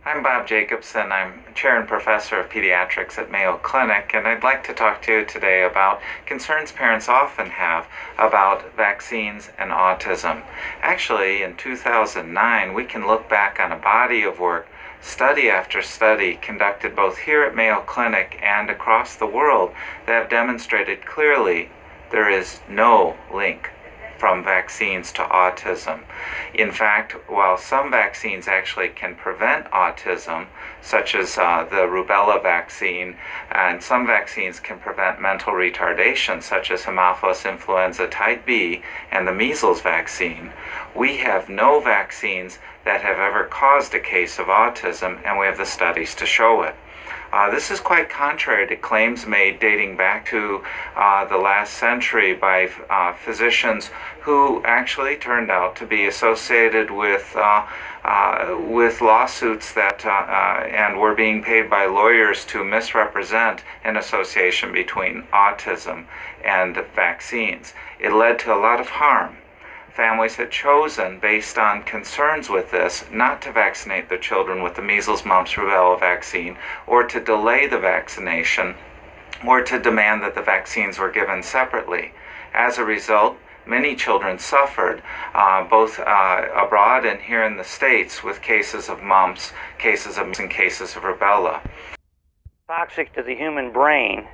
I'm Bob Jacobson. I'm Chair and Professor of Pediatrics at Mayo Clinic, and I'd like to talk to you today about concerns parents often have about vaccines and autism. Actually, in 2009, we can look back on a body of work, study after study, conducted both here at Mayo Clinic and across the world that have demonstrated clearly there is no link from vaccines to autism. In fact, while some vaccines actually can prevent autism, such as the rubella vaccine, and some vaccines can prevent mental retardation, such as Haemophilus influenza type B and the measles vaccine, we have no vaccines that have ever caused a case of autism, and we have the studies to show it. This is quite contrary to claims made dating back to the last century by physicians who actually turned out to be associated with lawsuits that and were being paid by lawyers to misrepresent an association between autism and vaccines. It led to a lot of harm. Families had chosen, based on concerns with this, not to vaccinate their children with the measles, mumps, rubella vaccine, or to delay the vaccination, or to demand that the vaccines were given separately. As a result, many children suffered, both abroad and here in the States, with cases of mumps, cases of rubella. Toxic to the human brain,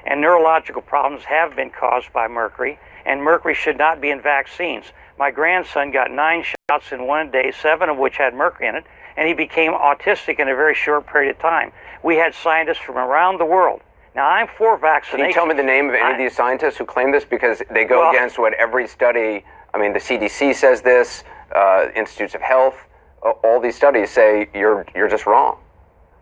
and neurological problems have been caused by mercury, and mercury should not be in vaccines. My grandson got 9 shots in one day, 7 of which had mercury in it, and he became autistic in a very short period of time. We had scientists from around the world. Now, I'm for vaccination. Can you tell me the name of any of these scientists who claim this? Because they go against what every study, I mean, the CDC says this, Institutes of Health, all these studies say you're just wrong.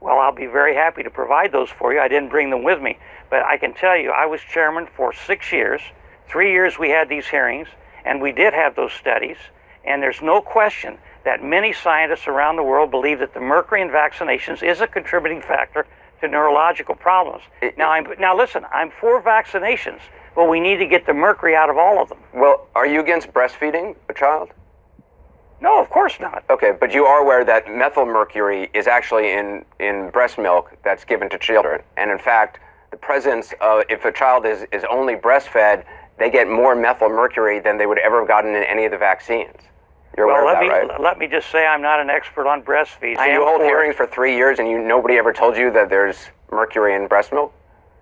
Well, I'll be very happy to provide those for you. I didn't bring them with me. But I can tell you, I was chairman for 6 years. 3 years we had these hearings, and we did have those studies. And there's no question that many scientists around the world believe that the mercury in vaccinations is a contributing factor to neurological problems. Now listen, I'm for vaccinations, but we need to get the mercury out of all of them. Well, are you against breastfeeding a child? No, of course not. Okay, but you are aware that methylmercury is actually in breast milk that's given to children. And in fact, the presence of, if a child is only breastfed, they get more methylmercury than they would ever have gotten in any of the vaccines. You're aware of that, right? Let me just say I'm not an expert on breastfeeding. And you hold hearings for 3 years and nobody ever told you that there's mercury in breast milk?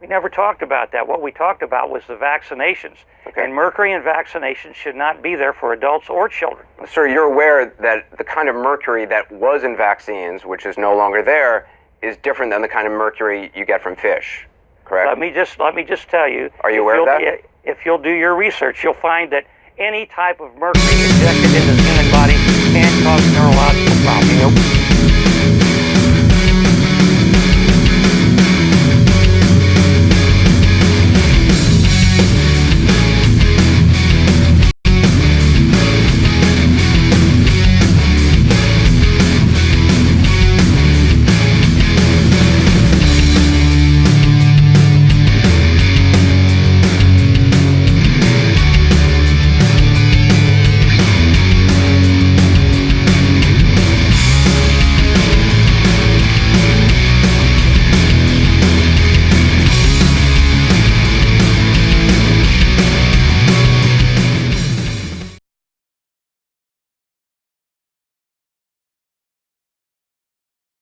We never talked about that. What we talked about was the vaccinations. Okay. And mercury in vaccinations should not be there for adults or children. Sir, you're aware that the kind of mercury that was in vaccines, which is no longer there, is different than the kind of mercury you get from fish, correct? Let me just tell you. Are you aware of that? If you'll do your research, you'll find that any type of mercury injected into the human body can cause neurological problems.